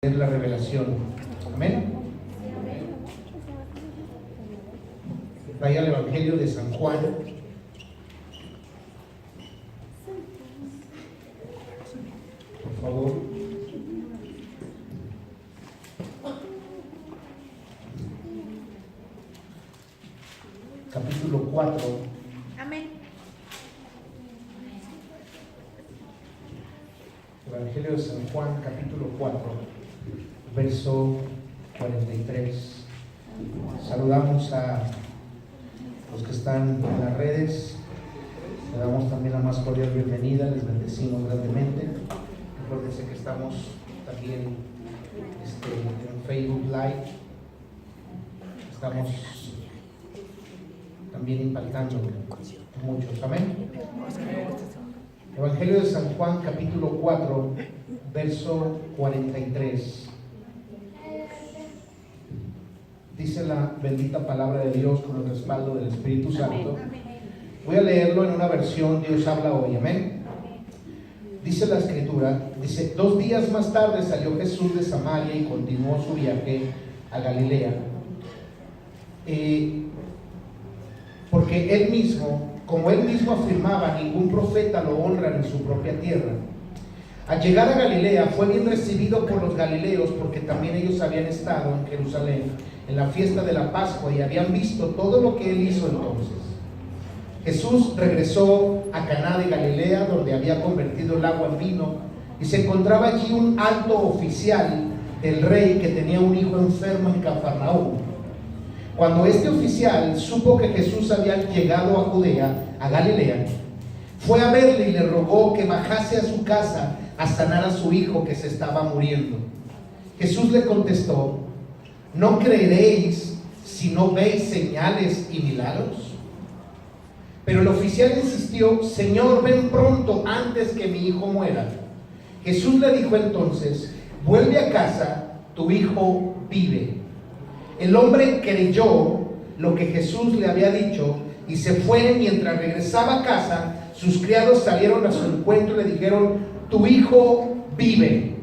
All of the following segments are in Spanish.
la revelación. Amén. Vaya al Evangelio de San Juan. Por favor. Capítulo 4. Amén. Evangelio de San Juan, capítulo 4, verso 43. Saludamos a los que están en las redes. Le damos también la más cordial bienvenida. Les bendecimos grandemente. Recuérdense que estamos también en Facebook Live. Estamos también impactando a muchos. Amén. Evangelio de San Juan, capítulo 4, verso 43. Dice la bendita palabra de Dios con el respaldo del Espíritu Santo. Voy a leerlo en una versión Dios habla hoy. Amén. Dice la Escritura, dice: 2 días más tarde salió Jesús de Samaria y continuó su viaje a Galilea. Porque él mismo, como él mismo afirmaba, ningún profeta lo honra en su propia tierra. Al llegar a Galilea fue bien recibido por los galileos, porque también ellos habían estado en Jerusalén en la fiesta de la Pascua y habían visto todo lo que él hizo entonces. Jesús regresó a Caná de Galilea, donde había convertido el agua en vino, y se encontraba allí un alto oficial del rey que tenía un hijo enfermo en Cafarnaúm. Cuando este oficial supo que Jesús había llegado a Judea, a Galilea, fue a verle y le rogó que bajase a su casa a sanar a su hijo que se estaba muriendo. Jesús le contestó: ¿no creeréis si no veis señales y milagros? Pero el oficial insistió: Señor, ven pronto antes que mi hijo muera. Jesús le dijo entonces: vuelve a casa, tu hijo vive. El hombre creyó lo que Jesús le había dicho y se fue. Mientras regresaba a casa, sus criados salieron a su encuentro y le dijeron: tu hijo vive.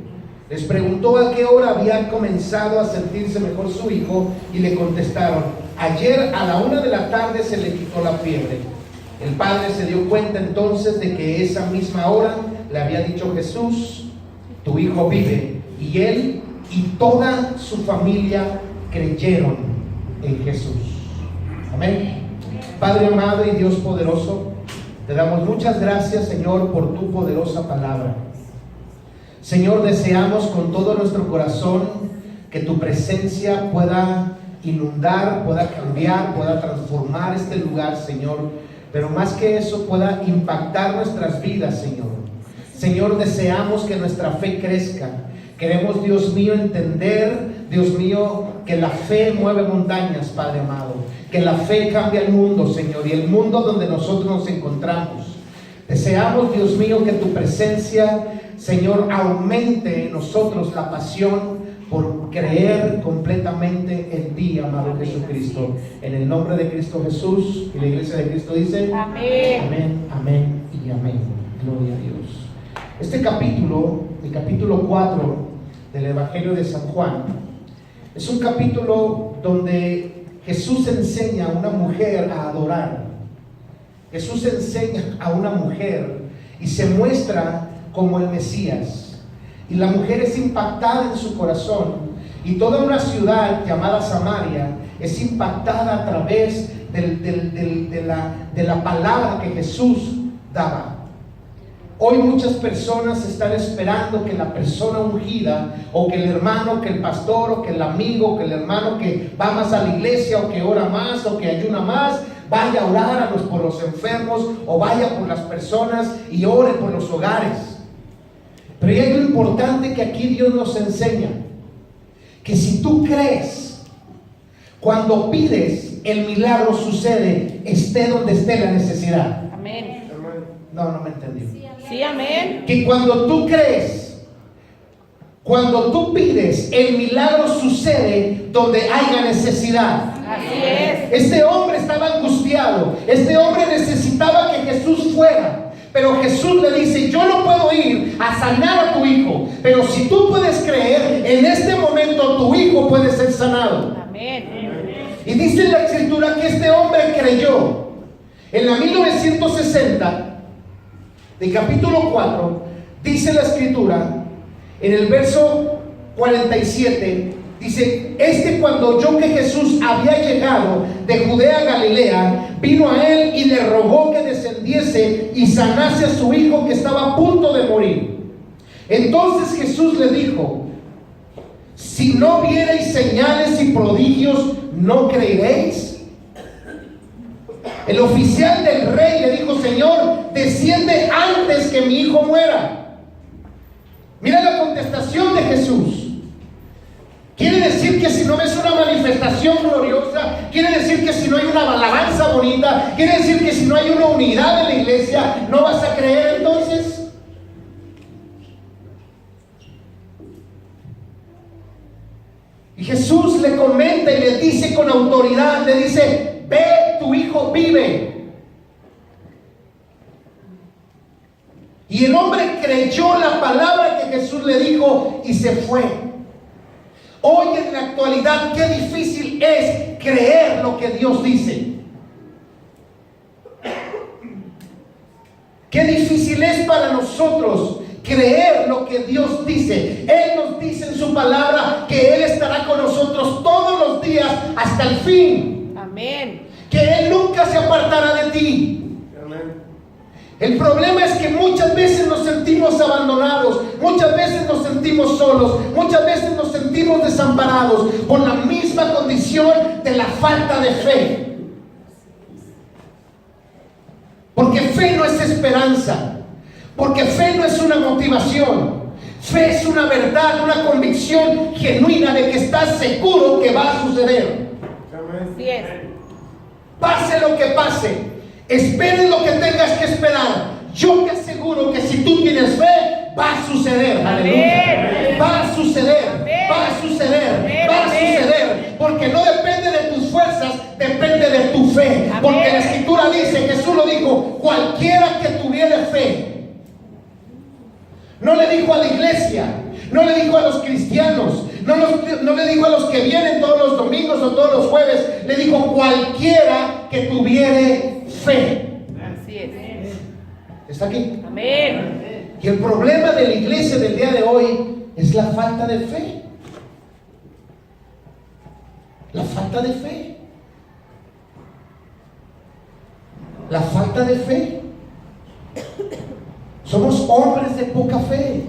Les preguntó a qué hora había comenzado a sentirse mejor su hijo y le contestaron: ayer a la 1 de la tarde se le quitó la fiebre. El padre se dio cuenta entonces de que esa misma hora le había dicho Jesús: tu hijo vive. Y él y toda su familia creyeron en Jesús. Amén. Padre amado y Dios poderoso, te damos muchas gracias, Señor, por tu poderosa palabra. Señor, deseamos con todo nuestro corazón que tu presencia pueda inundar, pueda cambiar, pueda transformar este lugar, Señor, pero más que eso pueda impactar nuestras vidas, Señor. Señor, deseamos que nuestra fe crezca. Queremos, Dios mío, entender, Dios mío, que la fe mueve montañas, Padre amado, que la fe cambia el mundo, Señor, y el mundo donde nosotros nos encontramos. Deseamos, Dios mío, que tu presencia, Señor, aumente en nosotros la pasión por creer completamente en ti, amado Jesucristo. En el nombre de Cristo Jesús, y la iglesia de Cristo dice: amén, amén, amén y amén. Gloria a Dios. Este capítulo, el capítulo 4 del Evangelio de San Juan, es un capítulo donde Jesús enseña a una mujer a adorar. Jesús enseña a una mujer y se muestra como el Mesías. Y la mujer es impactada en su corazón. Y toda una ciudad llamada Samaria es impactada a través de la palabra que Jesús daba. Hoy muchas personas están esperando que la persona ungida, o que el hermano, que el pastor, o que el amigo, que el hermano que va más a la iglesia, o que ora más, o que ayuna más, vaya a orar por los enfermos, o vaya por las personas y ore por los hogares. Pero hay algo importante que aquí Dios nos enseña: que si tú crees, cuando pides, el milagro sucede, esté donde esté la necesidad. Amén. No me entendió. Sí, amén. Que cuando tú crees, cuando tú pides, el milagro sucede donde haya necesidad. Así es. Este hombre estaba angustiado. Este hombre necesitaba que Jesús fuera. Pero Jesús le dice: yo no puedo ir a sanar a tu hijo, pero si tú puedes creer, en este momento tu hijo puede ser sanado. Amén. Y dice la escritura que este hombre creyó. En la 1960, de capítulo 4, dice la escritura, en el verso 47, dice: cuando oyó que Jesús había llegado de Judea a Galilea, vino a él y le rogó que descendiese y sanase a su hijo que estaba a punto de morir. Entonces Jesús le dijo: si no viereis señales y prodigios, ¿no creeréis? El oficial del rey le dijo: Señor, desciende antes que mi hijo muera. Mira la contestación de Jesús. Quiere decir que si no ves una manifestación gloriosa, quiere decir que si no hay una alabanza bonita, quiere decir que si no hay una unidad en la iglesia, ¿no vas a creer entonces? Y Jesús le comenta y le dice con autoridad, le dice: ve, tu hijo vive. Y el hombre creyó la palabra que Jesús le dijo y se fue. Hoy en la actualidad, qué difícil es creer lo que Dios dice. Qué difícil es para nosotros creer lo que Dios dice. Él nos dice en su palabra que Él estará con nosotros todos los días hasta el fin. Amén. Que Él nunca se apartará de ti. El problema es que muchas veces nos sentimos abandonados, muchas veces nos sentimos solos, muchas veces nos sentimos desamparados por la misma condición de la falta de fe. Porque fe no es esperanza, porque fe no es una motivación. Fe es una verdad, una convicción genuina de que estás seguro que va a suceder. Así es. Pase lo que pase, esperes lo que tengas que esperar, yo te aseguro que si tú tienes fe, va a suceder. Aleluya. Va a suceder. Amén. Va a suceder. Amén. Va a suceder. Porque no depende de tus fuerzas, depende de tu fe. Amén. Porque la escritura dice, Jesús lo dijo: cualquiera que tuviera fe. No le dijo a la iglesia, no le dijo a los cristianos, no le dijo a los que vienen todos los domingos o todos los jueves, le dijo: cualquiera que tuviere fe. Así es. ¿Está aquí? Amén. Y el problema de la iglesia del día de hoy es la falta de fe. La falta de fe. La falta de fe. Somos hombres de poca fe.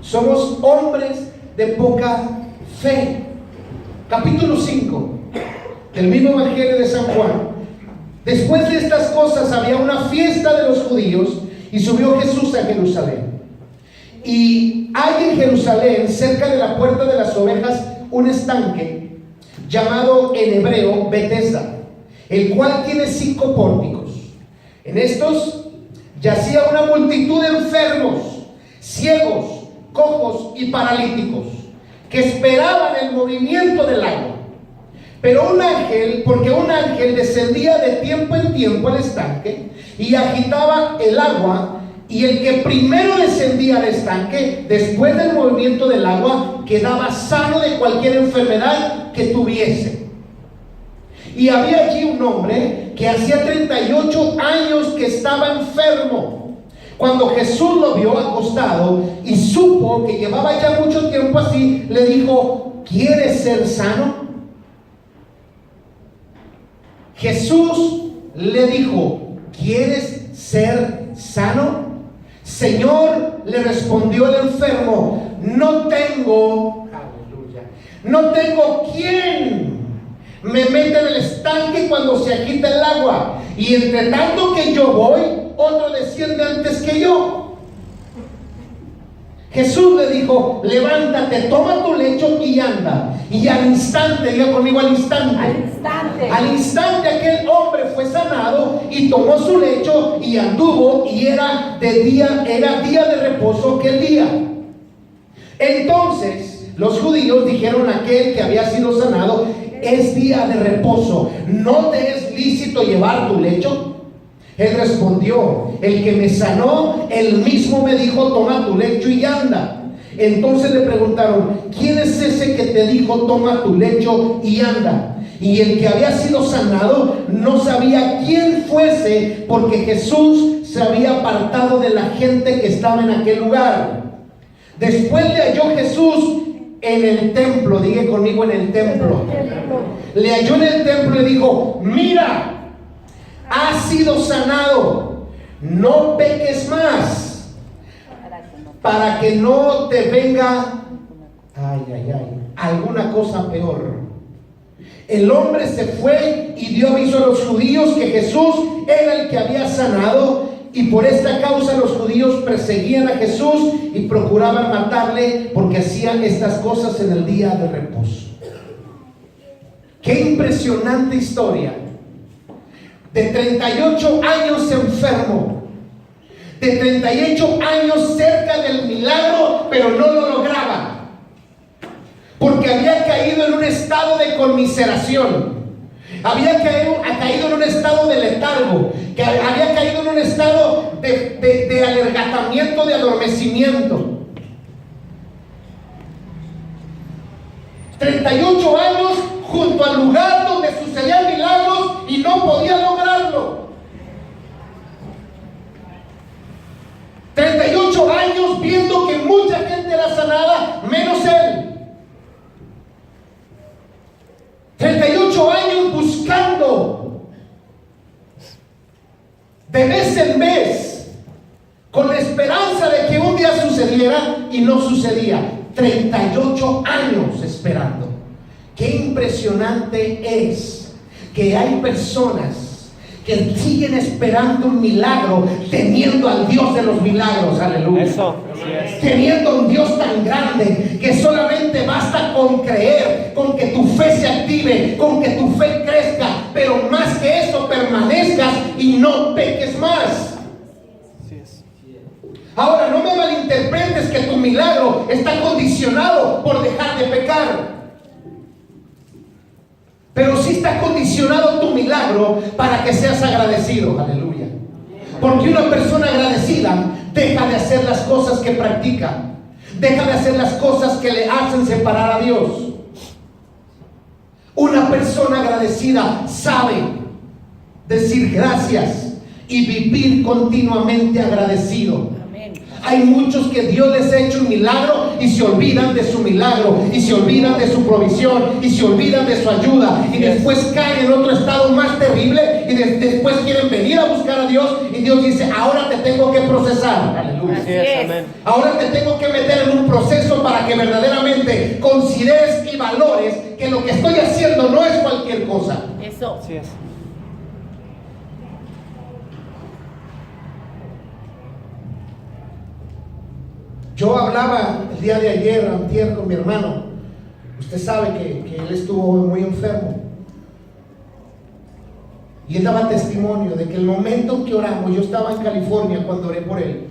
Somos hombres de poca fe. Capítulo 5 del mismo Evangelio de San Juan. Después de estas cosas había una fiesta de los judíos y subió Jesús a Jerusalén. Y hay en Jerusalén, cerca de la puerta de las ovejas, un estanque llamado en hebreo Betesda, el cual tiene 5 pórticos. En estos yacía una multitud de enfermos, ciegos, cojos y paralíticos, que esperaban el movimiento del agua. Pero un ángel descendía de tiempo en tiempo al estanque y agitaba el agua, y el que primero descendía al estanque, después del movimiento del agua, quedaba sano de cualquier enfermedad que tuviese. Y había allí un hombre que hacía 38 años que estaba enfermo. Cuando Jesús lo vio acostado y supo que llevaba ya mucho tiempo así, le dijo: ¿quieres ser sano? Jesús le dijo: ¿quieres ser sano? Señor, le respondió el enfermo, no tengo quien me meta en el estanque cuando se agita el agua, y entre tanto que yo voy, otro desciende antes que yo. Jesús le dijo: levántate, toma tu lecho y anda. Y al instante, diga conmigo, al instante aquel hombre fue sanado y tomó su lecho y anduvo, y era día de reposo aquel día. Entonces los judíos dijeron a aquel que había sido sanado: es día de reposo, ¿no te es lícito llevar tu lecho? Él respondió: el que me sanó, él mismo me dijo, toma tu lecho y anda. Entonces le preguntaron: ¿quién es ese que te dijo, toma tu lecho y anda? Y el que había sido sanado no sabía quién fuese, porque Jesús se había apartado de la gente que estaba en aquel lugar. Después le halló Jesús en el templo. Diga conmigo: en el templo. Le halló en el templo y dijo: mira, has sido sanado, no peques más, para que no te venga alguna cosa peor. El hombre se fue y dio aviso a los judíos que Jesús era el que había sanado, y por esta causa los judíos perseguían a Jesús y procuraban matarle, porque hacían estas cosas en el día de reposo. Qué impresionante historia. De 38 años enfermo, de 38 años cerca del milagro, pero no lo lograba, porque había caído en un estado de conmiseración, había caído en un estado de letargo, que había caído en un estado de alergatamiento, de adormecimiento. 38 años junto al lugar donde sucedían milagros y no podía lograrlo. 38 años viendo que mucha gente era sanada, menos él. 38 años buscando de vez en vez, con la esperanza de que un día sucediera, y no sucedía. 38 años esperando. Qué impresionante es que hay personas que siguen esperando un milagro, teniendo al Dios de los milagros. Aleluya. Eso. Teniendo un Dios tan grande que solamente basta con creer, con que tu fe se active, con que tu fe crezca, pero más que eso, permanezcas y no peques más. Ahora, no me malinterpretes que tu milagro está condicionado por dejar de pecar, pero sí está condicionado tu milagro para que seas agradecido. Aleluya. Porque una persona agradecida deja de hacer las cosas que practica, deja de hacer las cosas que le hacen separar a Dios. Una persona agradecida sabe decir gracias y vivir continuamente agradecido. Hay muchos que Dios les ha hecho un milagro y se olvidan de su milagro, y se olvidan de su provisión, y se olvidan de su ayuda, y después caen en otro estado más terrible, y después quieren venir a buscar a Dios, y Dios dice: ahora te tengo que procesar. Aleluya. Ahora te tengo que meter en un proceso para que verdaderamente consideres y valores que lo que estoy haciendo no es cualquier cosa. Eso. Así es. Yo hablaba el día de ayer, antier, con mi hermano. Usted sabe que él estuvo muy enfermo, y él daba testimonio de que el momento en que oramos, yo estaba en California cuando oré por él,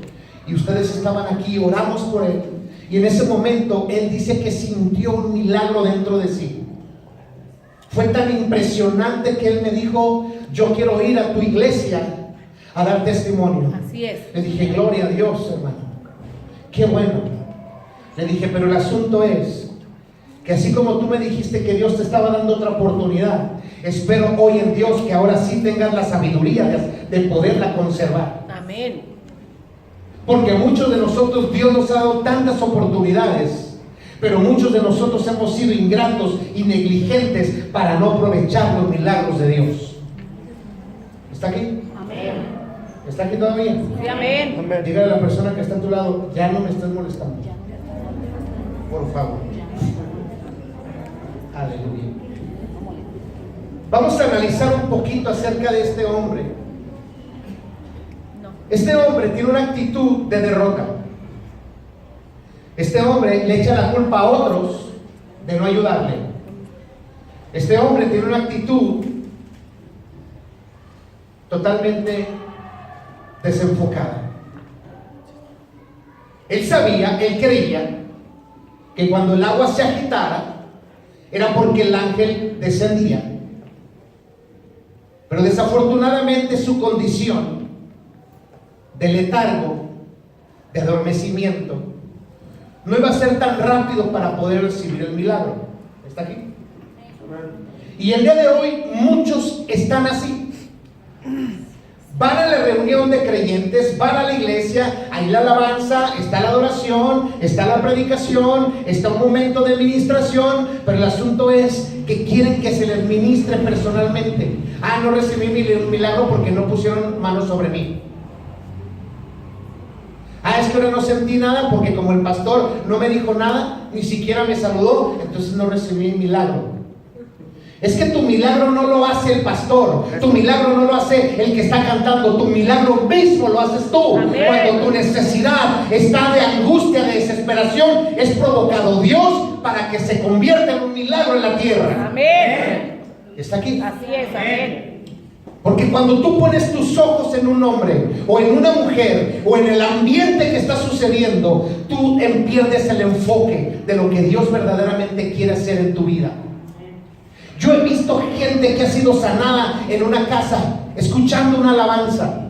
y ustedes estaban aquí, oramos por él, y en ese momento él dice que sintió un milagro dentro de sí. Fue tan impresionante que él me dijo: yo quiero ir a tu iglesia a dar testimonio. Así es. Le dije: gloria a Dios, hermano. Qué bueno. Le dije: pero el asunto es que así como tú me dijiste que Dios te estaba dando otra oportunidad, espero hoy en Dios que ahora sí tengas la sabiduría de poderla conservar. Amén. Porque muchos de nosotros Dios nos ha dado tantas oportunidades, pero muchos de nosotros hemos sido ingratos y negligentes para no aprovechar los milagros de Dios. ¿Está aquí? Amén. ¿Está aquí todavía? Sí, amén. Amén. Dígale a la persona que está a tu lado: ya no me estés molestando, por favor. Aleluya. Vamos a analizar un poquito acerca de este hombre. Este hombre tiene una actitud de derrota. Este hombre le echa la culpa a otros de no ayudarle. Este hombre tiene una actitud totalmente desenfocada. Él sabía, él creía que cuando el agua se agitara era porque el ángel descendía. Pero desafortunadamente su condición de letargo, de adormecimiento, no iba a ser tan rápido para poder recibir el milagro. ¿Está aquí? Y el día de hoy muchos están así. Van a la reunión de creyentes, van a la iglesia, hay la alabanza, está la adoración, está la predicación, está un momento de ministración, pero el asunto es que quieren que se les ministre personalmente. No recibí mi milagro porque no pusieron manos sobre mí. Es que ahora no sentí nada porque como el pastor no me dijo nada, ni siquiera me saludó, entonces no recibí mi milagro. Es que tu milagro no lo hace el pastor, tu milagro no lo hace el que está cantando, tu milagro mismo lo haces tú. Amén. Cuando tu necesidad está de angustia, de desesperación, es provocado Dios para que se convierta en un milagro en la tierra. Amén. ¿Está aquí? Así es, amén. Porque cuando tú pones tus ojos en un hombre o en una mujer o en el ambiente que está sucediendo, tú pierdes el enfoque de lo que Dios verdaderamente quiere hacer en tu vida. Yo he visto gente que ha sido sanada en una casa, escuchando una alabanza.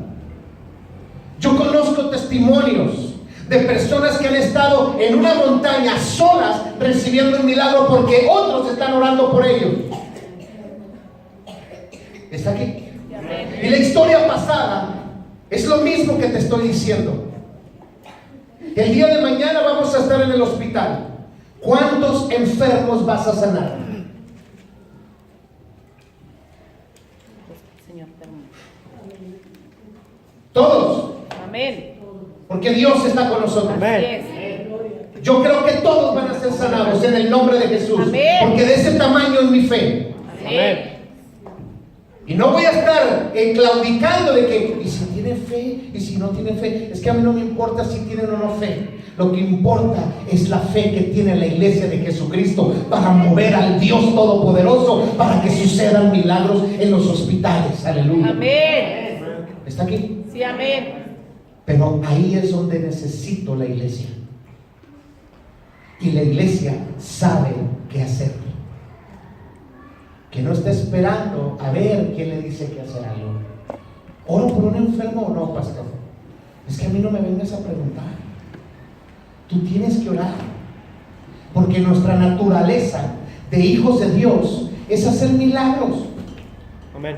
Yo conozco testimonios de personas que han estado en una montaña solas recibiendo un milagro porque otros están orando por ellos. ¿Está aquí? Y la historia pasada es lo mismo que te estoy diciendo. El día de mañana vamos a estar en el hospital. ¿Cuántos enfermos vas a sanar? Señor, permítame. Todos. Amén. Porque Dios está con nosotros. Así es. Yo creo que todos van a ser sanados en el nombre de Jesús. Amén. Porque de ese tamaño es mi fe. Amén. Y no voy a estar claudicando de que, ¿y si tiene fe? ¿Y si no tiene fe? Es que a mí no me importa si tienen o no fe. Lo que importa es la fe que tiene la iglesia de Jesucristo para mover al Dios Todopoderoso para que sucedan milagros en los hospitales. Aleluya. Amén. ¿Está aquí? Sí, amén. Pero ahí es donde necesito la iglesia. Y la iglesia sabe qué hacer. Que no está esperando a ver quién le dice que hacer algo. ¿Oro por un enfermo o no, pastor? Es que a mí no me vengas a preguntar. Tú tienes que orar. Porque nuestra naturaleza de hijos de Dios es hacer milagros. Amén.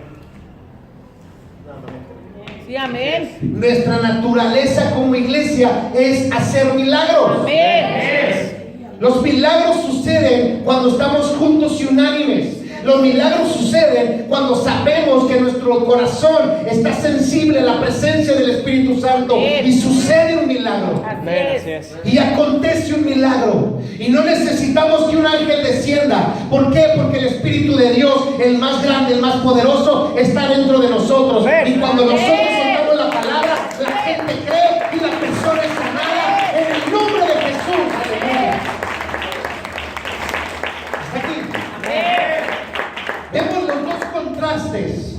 Sí, amén. Nuestra naturaleza como iglesia es hacer milagros. Amén. Los milagros suceden cuando estamos juntos y unánimes. Los milagros suceden cuando sabemos que nuestro corazón está sensible a la presencia del Espíritu Santo y sucede un milagro. Así es. Y acontece un milagro. Y no necesitamos que un ángel descienda. ¿Por qué? Porque el Espíritu de Dios, el más grande, el más poderoso, está dentro de nosotros. Y cuando nosotros soltamos la palabra, la gente cree y la persona es sanada en el nombre de Jesús. Aleluya. ¿Está aquí? Vemos los dos contrastes.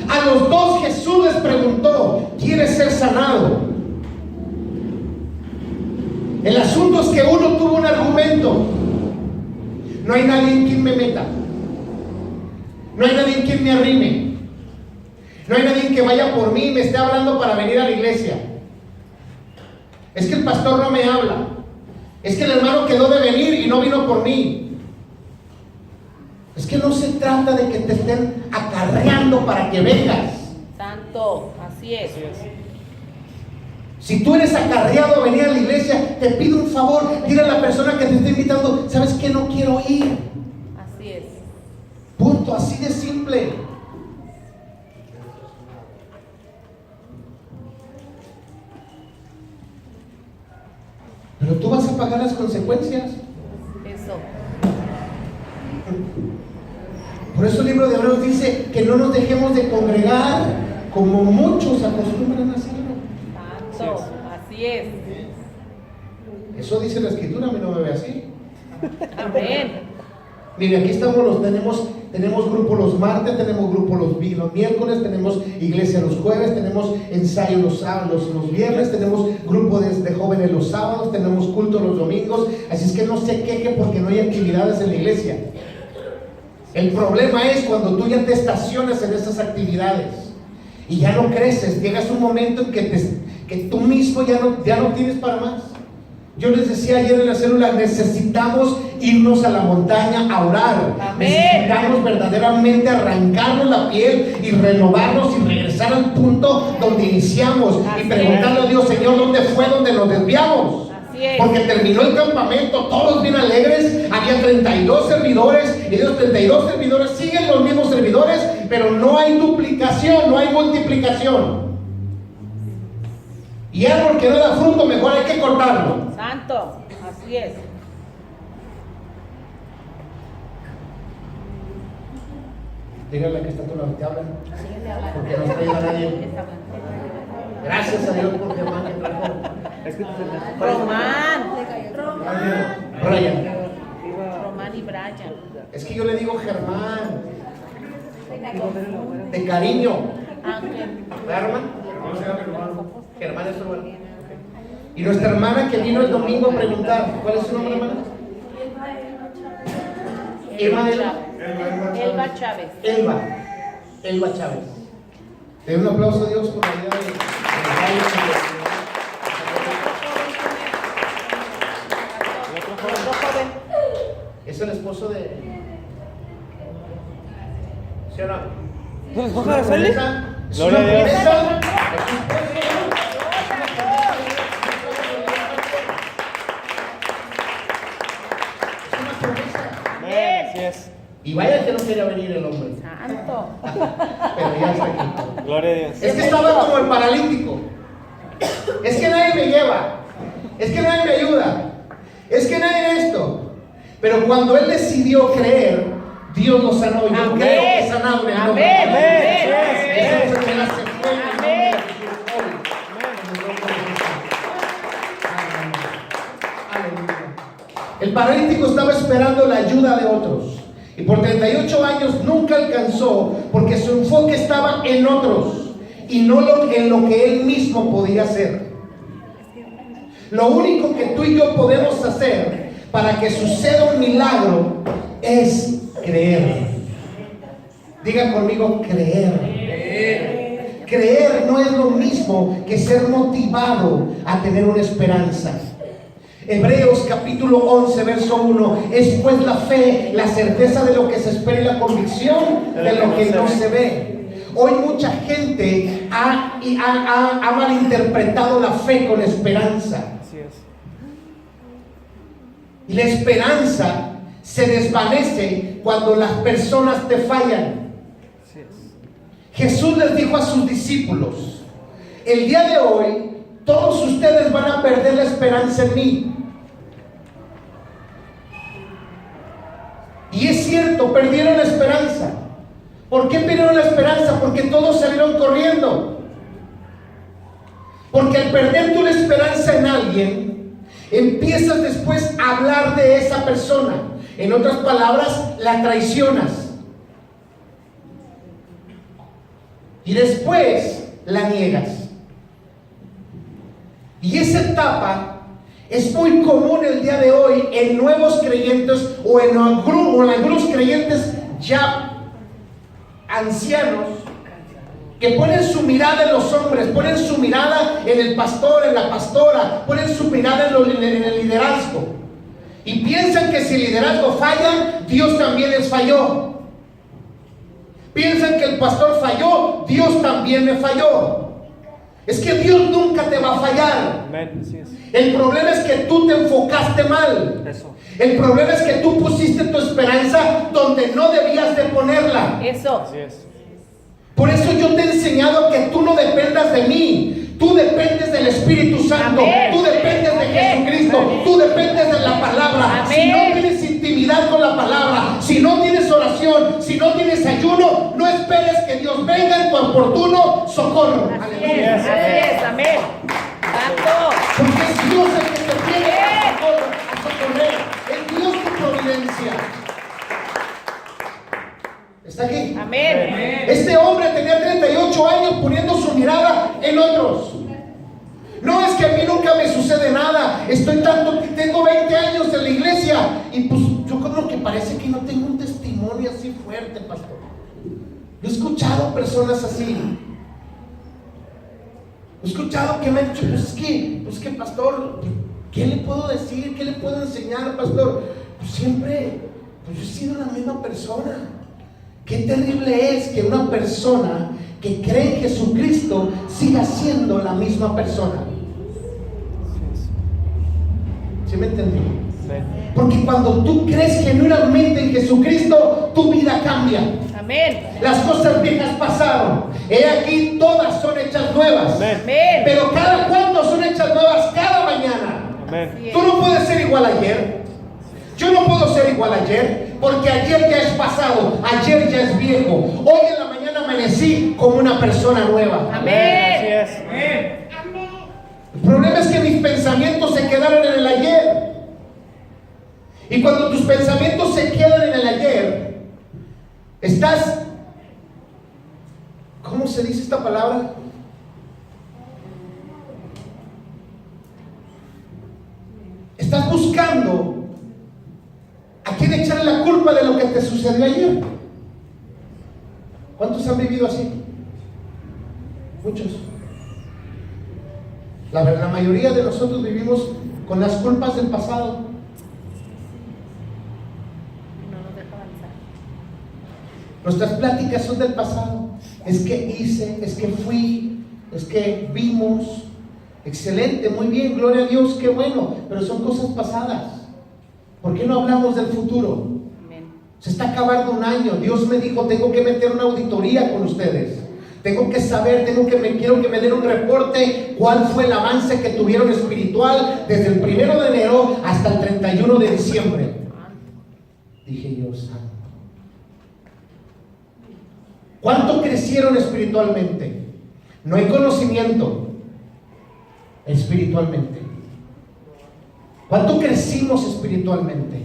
A los dos Jesús les preguntó: ¿quieres ser sanado? El asunto es que uno tuvo un argumento: no hay nadie en quien me meta, no hay nadie en quien me arrime, no hay nadie en que vaya por mí y me esté hablando para venir a la iglesia. Es que el pastor no me habla, es que el hermano quedó de venir y no vino por mí. Es que no se trata de que te estén acarreando para que vengas. Santo, así es. Si tú eres acarreado a venir a la iglesia, te pido un favor, dile a la persona que te está invitando: ¿sabes qué? No quiero ir. Así es. Punto, así de simple. Pero tú vas a pagar las consecuencias. Eso. Por eso el libro de Hebreos dice que no nos dejemos de congregar como muchos acostumbran a hacerlo. Santo, así es. Eso dice la escritura, a mí no me ve así. Amén. Mire, aquí estamos, tenemos grupo los martes, tenemos grupo los miércoles, tenemos iglesia los jueves, tenemos ensayo los sábados, los viernes, tenemos grupo de jóvenes los sábados, tenemos culto los domingos. Así es que no se queje porque no hay actividades en la iglesia. El problema es cuando tú ya te estacionas en esas actividades y ya no creces. Llegas un momento en que tú mismo ya no tienes para más. Yo les decía ayer en la célula, necesitamos irnos a la montaña a orar. Amén. Necesitamos verdaderamente arrancarnos la piel y renovarnos y regresar al punto donde iniciamos. Así Y preguntarle a Dios, Señor, ¿dónde fue donde nos desviamos? Así es. Porque terminó el campamento, todos bien alegres, había 32 servidores, y de esos 32 servidores siguen los mismos servidores, pero no hay duplicación, no hay multiplicación. Y árbol que no da fruto, mejor hay que cortarlo. Santo, así es. Dígale que está a tu lado, te hablan. Síguele hablando. Porque no trae a nadie. Está hablando. Gracias a Dios por Germán que trajo. Román. Brian. Román y Brian. Es que yo le digo Germán. De cariño. Ángel. ¿Verdad, Román? Germán es su hermano. Y nuestra hermana que vino el domingo a preguntar, ¿cuál es su nombre, hermana? Elba Chávez. Elba Chávez. Den un aplauso a Dios por la vida de Otro joven. Es el esposo de. ¿Sí o no? ¿Esposo de Araceli? Es una Gloria a Dios. promesa. Es una promesa. Amén, así es. Y vaya que no quería venir el hombre. Santo. Pero ya está aquí. Gloria a Dios. Es que estaba como el paralítico. Es que nadie me lleva. Es que nadie me ayuda. Es que nadie esto. Pero cuando él decidió creer, Dios lo sanó. Yo Amén. creo que sanado en el nombre de Amén. Jesús. Amén. Esa enfermedad se fue en el nombre de Amén. Jesús. Aleluya. El paralítico estaba esperando la ayuda de otros. Y por 38 años nunca alcanzó, porque su enfoque estaba en otros y no en lo que él mismo podía hacer. Lo único que tú y yo podemos hacer para que suceda un milagro es creer. Diga conmigo, creer. Creer no es lo mismo que ser motivado a tener una esperanza. Hebreos capítulo 11 verso 1 es pues la fe, la certeza de lo que se espera y la convicción de lo que no se ve. Hoy mucha gente ha malinterpretado la fe con esperanza. Así es. Y la esperanza se desvanece cuando las personas te fallan. Así es. Jesús les dijo a sus discípulos: el día de hoy todos ustedes van a perder la esperanza en mí. Y es cierto, perdieron la esperanza. ¿Por qué perdieron la esperanza? Porque todos salieron corriendo. Porque al perder tú la esperanza en alguien, empiezas después a hablar de esa persona. En otras palabras, la traicionas. Y después la niegas. Y esa etapa es muy común el día de hoy en nuevos creyentes o en algunos creyentes ya ancianos que ponen su mirada en los hombres, ponen su mirada en el pastor, en la pastora, ponen su mirada en el liderazgo y piensan que si el liderazgo falla, Dios también les falló. Piensan que el pastor falló, Dios también me falló. Es que Dios nunca te va a fallar. Amén, así es. El problema es que tú te enfocaste mal. Eso. El problema es que tú pusiste tu esperanza donde no debías de ponerla. Eso. Así es. Por eso yo te he enseñado que tú no dependas de mí. Tú dependes del Espíritu Santo. Amén. Tú dependes de Amén. Jesucristo. Amén. Tú dependes de la palabra. Amén. Si no tienes intimidad con la palabra, si no tienes oración, si no tienes ayuno, no esperes que Dios venga en tu oportuno socorro. Así Aleluya. es. Amén. Santo. Porque es Dios el que te tiene a socorrer. Es Dios tu providencia. ¿Está aquí? Amén. Este hombre tenía 38 años poniendo su mirada en otros. No es que a mí nunca me sucede nada. Tengo 20 años en la iglesia y pues yo creo que parece que no tengo un testimonio. testimonio así fuerte, pastor. Yo he escuchado personas así. He escuchado que me han dicho, pues que pastor, ¿qué le puedo decir? ¿Qué le puedo enseñar, pastor? Pues siempre, pues yo he sido la misma persona. Qué terrible es que una persona que cree en Jesucristo siga siendo la misma persona. ¿Sí me entendí? Porque cuando tú crees genuinamente en Jesucristo, tu vida cambia. Amén. Las cosas viejas pasaron. He aquí, todas son hechas nuevas. Amén. Amén. Pero cada cuánto son hechas nuevas cada mañana. Amén. Tú no puedes ser igual ayer. Yo no puedo ser igual ayer, porque ayer ya es pasado, ayer ya es viejo. Hoy en la mañana amanecí como una persona nueva. Amén. Así es. El problema es que mis pensamientos se quedaron en el ayer. Y cuando tus pensamientos se quedan en el ayer, estás, ¿cómo se dice esta palabra? Estás buscando a quién echarle la culpa de lo que te sucedió ayer. ¿Cuántos han vivido así? Muchos. La mayoría de nosotros vivimos con las culpas del pasado. No nos deja avanzar. Nuestras pláticas son del pasado. Es que hice, es que fui, es que vimos. Excelente, muy bien, gloria a Dios, qué bueno. Pero son cosas pasadas. ¿Por qué no hablamos del futuro? Amén. Se está acabando un año. Dios me dijo, tengo que meter una auditoría con ustedes. Tengo que saber, quiero que me den un reporte cuál fue el avance que tuvieron espiritual desde el 1 de enero hasta el 31 de diciembre. Dije yo, santo. ¿Cuánto crecieron espiritualmente? No hay conocimiento espiritualmente. ¿Cuánto crecimos espiritualmente?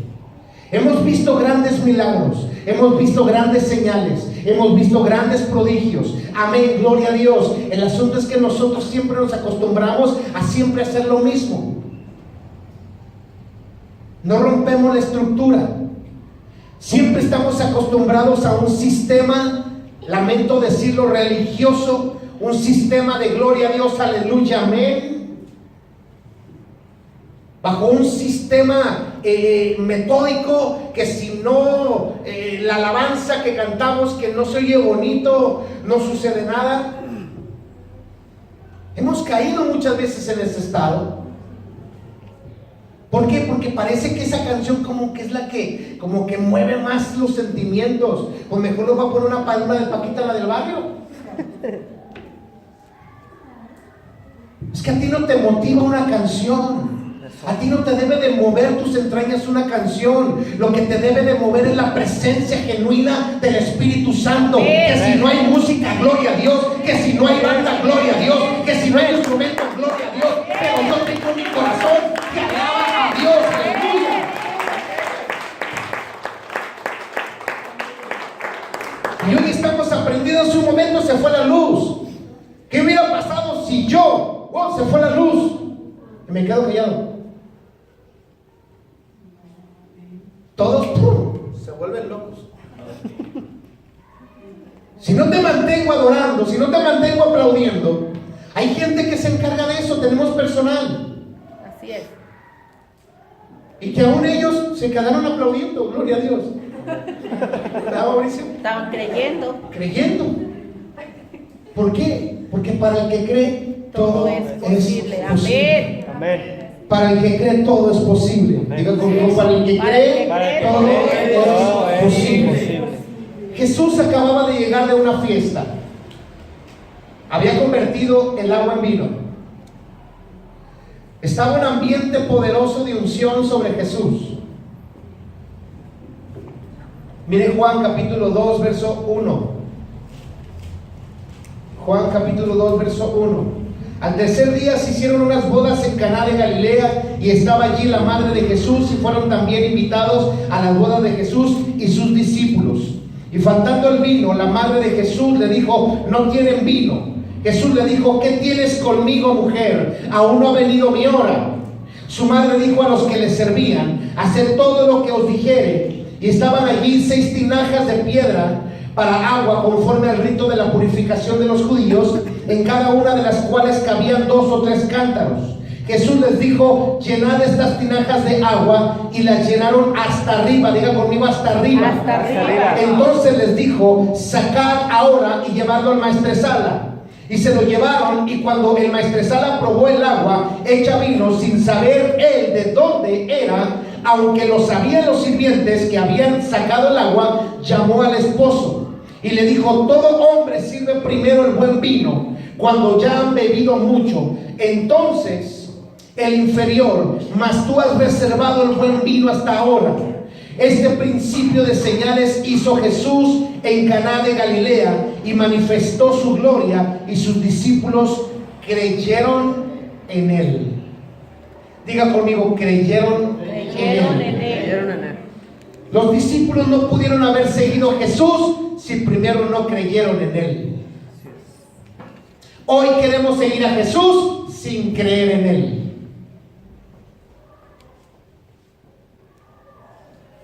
Hemos visto grandes milagros, hemos visto grandes señales, hemos visto grandes prodigios. Amén, gloria a Dios. El asunto es que nosotros siempre nos acostumbramos a siempre hacer lo mismo. No rompemos la estructura. Siempre estamos acostumbrados a un sistema, lamento decirlo, religioso, un sistema de gloria a Dios, aleluya, amén. Bajo un sistema metódico, que si no, la alabanza que cantamos, que no se oye bonito, no sucede nada. Hemos caído muchas veces en ese estado. ¿Por qué? Porque parece que esa canción como que es la que, como que mueve más los sentimientos. Pues mejor nos va a poner una palma de Paquita, la del barrio. Es que a ti no te motiva una canción. A ti no te debe de mover tus entrañas una canción. Lo que te debe de mover es la presencia genuina del Espíritu Santo. Que si no hay música, gloria a Dios. Que si no hay banda, gloria a Dios. Que si no hay instrumento, gloria a Dios. Pero yo tengo mi corazón que alaba a Dios. Aleluya. Y hoy estamos aprendiendo. Hace un momento se fue la luz. ¿Qué hubiera pasado si yo, se fue la luz, y me quedo callado? Todos se vuelven locos. Si no te mantengo adorando, si no te mantengo aplaudiendo, hay gente que se encarga de eso. Tenemos personal. Así es. Y que aún ellos se quedaron aplaudiendo, gloria a Dios. ¿Verdad, Mauricio? Estaban creyendo. Creyendo. ¿Por qué? Porque para el que cree todo es posible. Amén. Amén. Para el que cree todo es posible. Diga conmigo, para el que cree todo es posible. Jesús acababa de llegar de una fiesta. Había convertido el agua en vino. Estaba un ambiente poderoso de unción sobre Jesús. Mire Juan capítulo 2 verso 1. Juan capítulo 2 verso 1. Al tercer día se hicieron unas bodas en Caná de Galilea, y estaba allí la madre de Jesús, y fueron también invitados a las bodas de Jesús y sus discípulos. Y faltando el vino, la madre de Jesús le dijo: no tienen vino. Jesús le dijo: ¿qué tienes conmigo, mujer? Aún no ha venido mi hora. Su madre dijo a los que le servían: haced todo lo que os dijere. Y estaban allí 6 tinajas de piedra para agua, conforme al rito de la purificación de los judíos, en cada una de las cuales cabían 2 o 3 cántaros. Jesús les dijo: llenad estas tinajas de agua, y las llenaron hasta arriba. Diga conmigo: hasta arriba. Hasta arriba. Entonces les dijo: sacad ahora y llevadlo al maestresala. Y se lo llevaron, y cuando el maestresala probó el agua hecha vino, sin saber él de dónde era, aunque lo sabían los sirvientes que habían sacado el agua, llamó al esposo y le dijo: todo hombre sirve primero el buen vino cuando ya han bebido mucho, entonces el inferior, mas tú has reservado el buen vino hasta ahora. Este principio de señales hizo Jesús en Caná de Galilea y manifestó su gloria, y sus discípulos creyeron en él. Diga conmigo: creyeron Creyeron en él. Creyeron en él. Los discípulos no pudieron haber seguido a Jesús si primero no creyeron en él. Hoy queremos seguir a Jesús sin creer en él.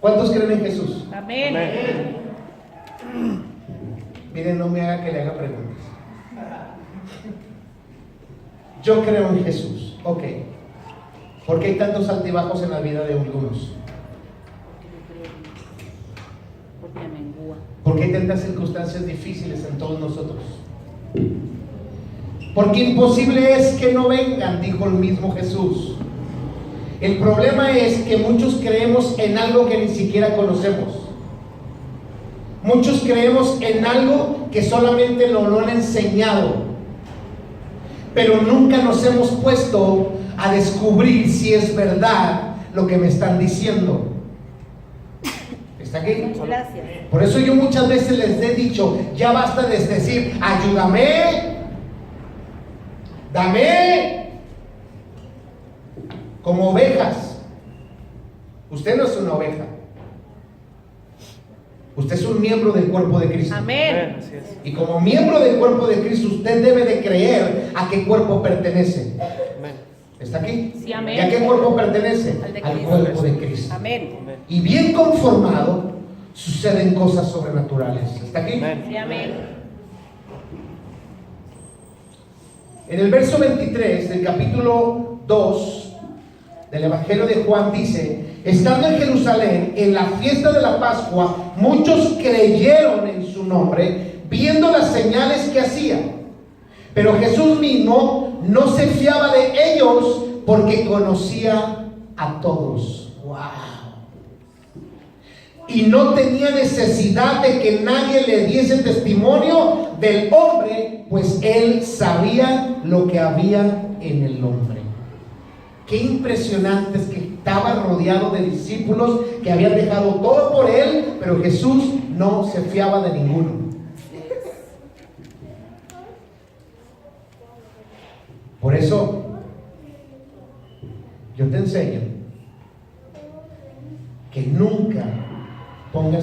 ¿Cuántos creen en Jesús? Amén. Amén. Miren, no me haga que le haga preguntas. Yo creo en Jesús. Ok. ¿Por qué hay tantos altibajos en la vida de algunos? Porque mengua. ¿Por qué hay tantas circunstancias difíciles en todos nosotros? Porque imposible es que no vengan, dijo el mismo Jesús. El problema es que muchos creemos en algo que ni siquiera conocemos. Muchos creemos en algo que solamente nos lo han enseñado, pero nunca nos hemos puesto a descubrir si es verdad lo que me están diciendo. ¿Está aquí? Gracias. Por eso yo muchas veces les he dicho: ya basta de decir ayúdame, dame, como ovejas. Usted no es una oveja. Usted es un miembro del cuerpo de Cristo. Amén. Así es. Y como miembro del cuerpo de Cristo, usted debe de creer a qué cuerpo pertenece. Amén. ¿Está aquí? Sí, amén. ¿Y a qué cuerpo pertenece? Al de Al Cristo. cuerpo de Cristo. Amén. Amén. Y bien conformado, suceden cosas sobrenaturales. ¿Está aquí? Amén. Sí, amén. En el verso 23 del capítulo 2 del Evangelio de Juan dice: estando en Jerusalén en la fiesta de la Pascua, muchos creyeron en su nombre, viendo las señales que hacía. Pero Jesús mismo no se fiaba de ellos, porque conocía a todos. ¡Wow! Y no tenía necesidad de que nadie le diese testimonio del hombre, pues él sabía lo que había en el hombre. Qué impresionante es que estaba rodeado de discípulos que habían dejado todo por él, pero Jesús no se fiaba de ninguno. Por eso yo te enseño que nunca pongas